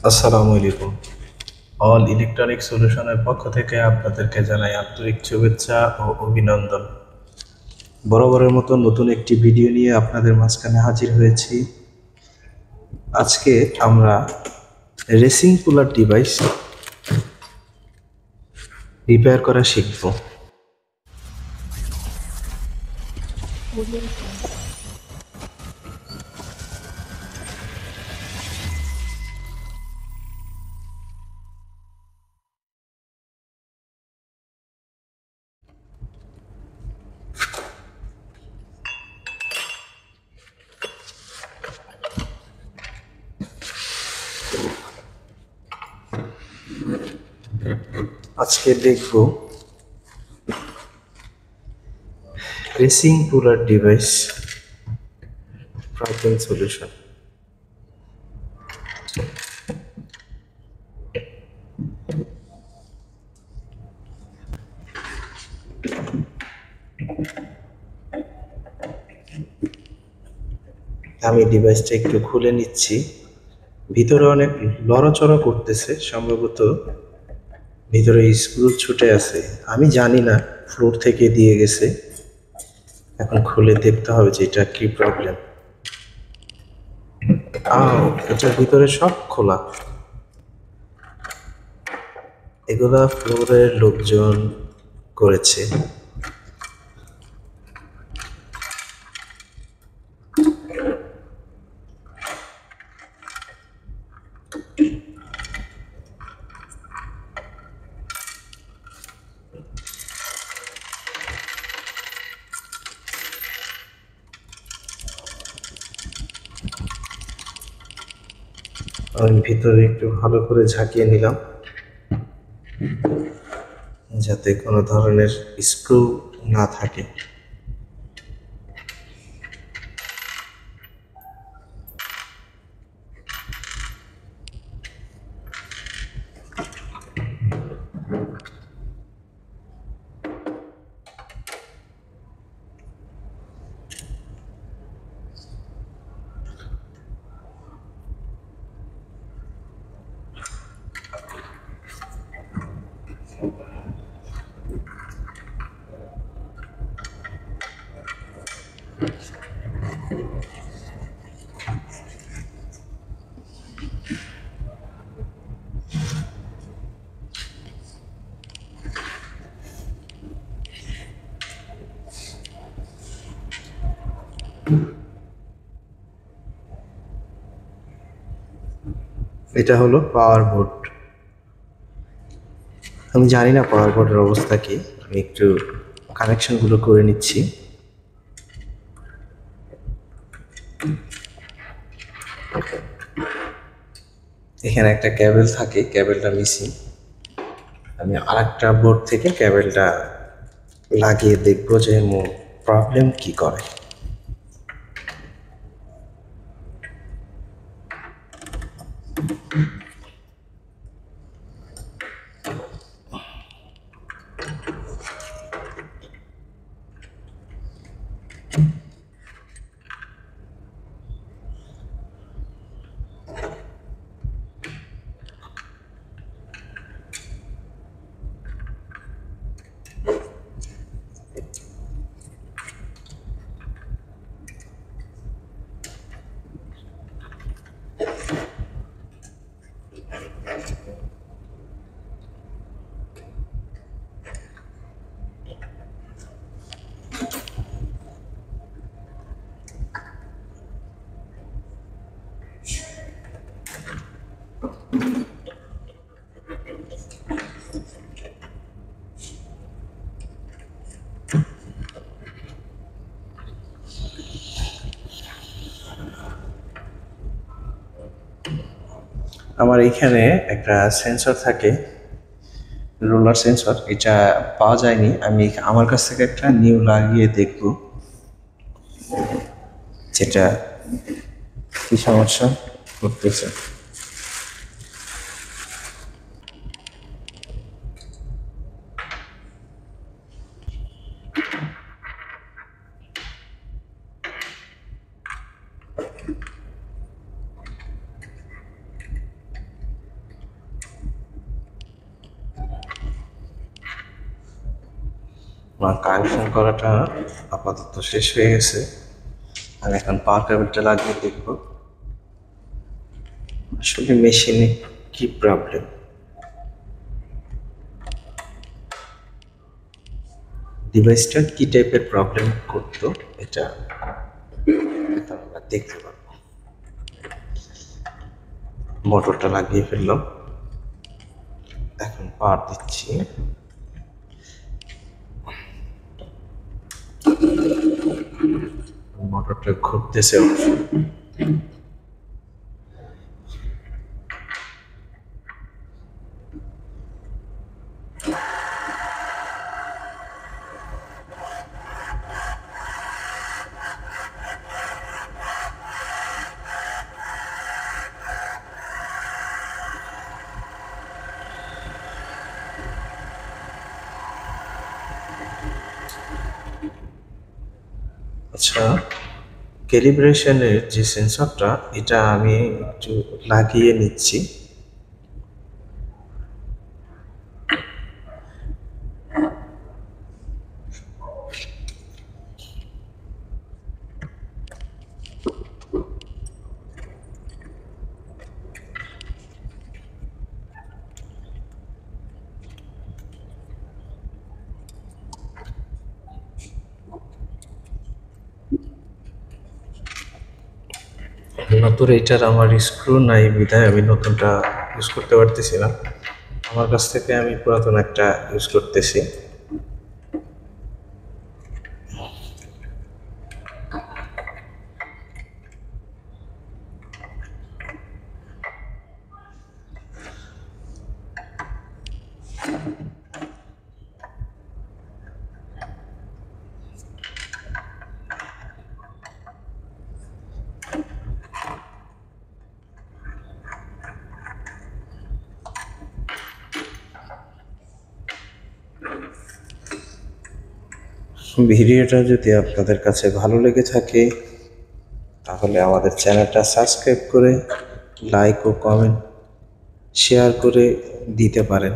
আসসালামু আলাইকুম। All electronic সলিউশনের পক্ষ থেকে আপনাদেরকে জানাই আন্তরিক শুভেচ্ছা ও অভিনন্দন। বরাবরের মতো নতুন একটি ভিডিও নিয়ে আপনাদের মাঝখানে হাজির হয়েছি। আজকে আমরা রেসিং কুলার ডিভাইস রিপেয়ার করা শিখব। আজকে দেখব racing cooler device problem solution. আমি ডিভাইসটা একটু খুলে নিচ্ছি। ভিতরে অনেক লড়াচড়া করতেছে, সম্ভবত ভিতরে স্ক্রু ছুটে আছে। আমি জানি না, ফ্লোর থেকে দিয়ে গেছে। এখন খুলে দেখতে হবে যে এটা কি প্রবলেম। এটার ভিতরে সব খোলা। এগুলা ফ্লোরের লোকজন করেছে। আমি ভিতরে একটু ভালো করে ঝাঁকিয়ে নিলাম যাতে কোনো ধরনের স্ক্রু না থাকে। এটা হলো পাওয়ার বোর্ড। আমি জানি না পাওয়ার বোর্ডের অবস্থা কি। আমি একটু কানেকশনগুলো করে নিচ্ছি। এখানে একটা ক্যাবেল থাকে, ক্যাবেলটা মিসিং। আমি আরেকটা বোর্ড থেকে ক্যাবেলটা লাগিয়ে দেখবো যে প্রবলেম কি করে। আমার এখানে একটা সেন্সর থাকে, রোলার সেন্সর। এটা পাওয়া যায়নি। আমি আমার কাছ থেকে একটা নিউ লাগিয়ে দেখব যেটা কি সমস্যা করতেছে। কানেকশন করাটা আপাতত শেষ হয়ে গেছে। আমি এখন পাওয়ার কেবলটা লাগিয়ে দেখব আসলে মেশিনে কি প্রবলেম। ডিভাইসটা কি টাইপের প্রবলেম করতো এটা এখন আমরা দেখতে পারবো। মোটরটা লাগিয়ে ফেললাম, এখন পাওয়ার দিচ্ছি। মোটরটা ঘুরতেছে অবশ্য। আচ্ছা, ক্যালিব্রেশনের যে সেন্সরটা এটা আমি একটু লাগিয়ে নিচ্ছি। নতুন এইটার আমার স্ক্রু নাই বিধায় আমি নতুনটা ইউজ করতে পারতেছি না। আমার কাছ থেকে আমি পুরাতন একটা ইউজ করতেছি। ভিডিওটা যদি আপনাদের কাছে ভালো লেগে থাকে তাহলে আমাদের চ্যানেলটা সাবস্ক্রাইব করে লাইক ও কমেন্ট শেয়ার করে দিতে পারেন।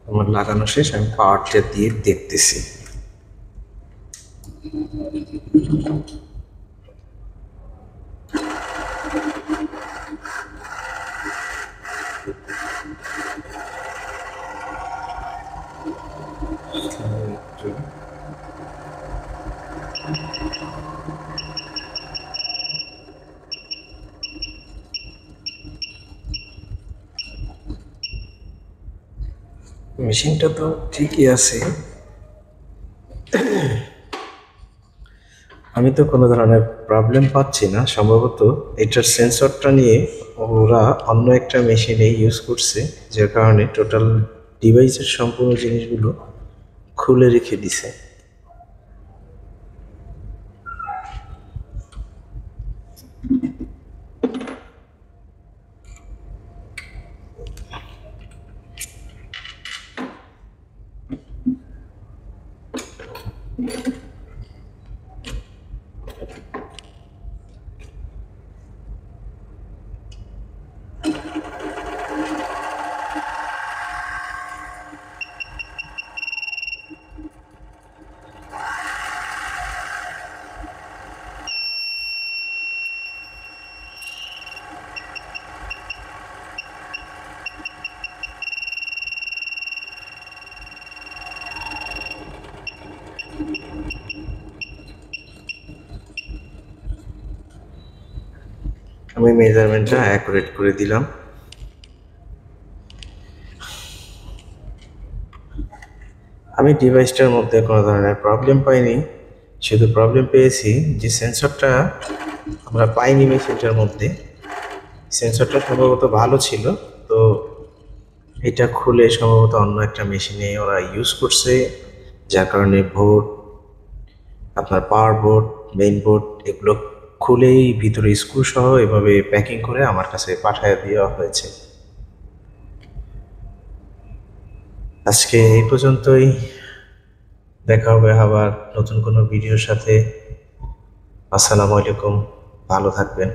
আমার লাগানো শেষ, আমি পাওয়ারটা দিয়ে দেখতেছি। মেশিনটা তো ঠিকই আছে, আমি তো কোনো ধরনের প্রবলেম পাচ্ছি না। সম্ভবত এটার সেন্সরটা নিয়ে ওরা অন্য একটা মেশিনে ইউজ করছে, যার কারণে টোটাল ডিভাইসের সম্পূর্ণ জিনিসগুলো খুলে রেখে দিছে। আমি মেজারমেন্টটা অ্যাকুরেট করে দিলাম। আমি ডিভাইসটার মধ্যে কোনো ধরনের প্রবলেম পাইনি, শুধু প্রবলেম পেয়েছি যে সেন্সরটা আমরা পাইনি মেশিনটার মধ্যে। সেন্সরটা সম্ভবত ভালো ছিল, তো এটা খুলে সম্ভবত অন্য একটা মেশিনে ওরা ইউজ করছে, যার কারণে বোর্ড, আপনার পাওয়ার বোর্ড, মেইন বোর্ড এগুলো খুলেই ভিতরে স্ক্রু সহ এভাবে প্যাকিং করে আমার কাছে পাঠিয়ে দেওয়া হয়েছে। আজকে এই পর্যন্তই, দেখা হবে আবার নতুন কোনো ভিডিওর সাথে। আসসালামু আলাইকুম, ভালো থাকবেন।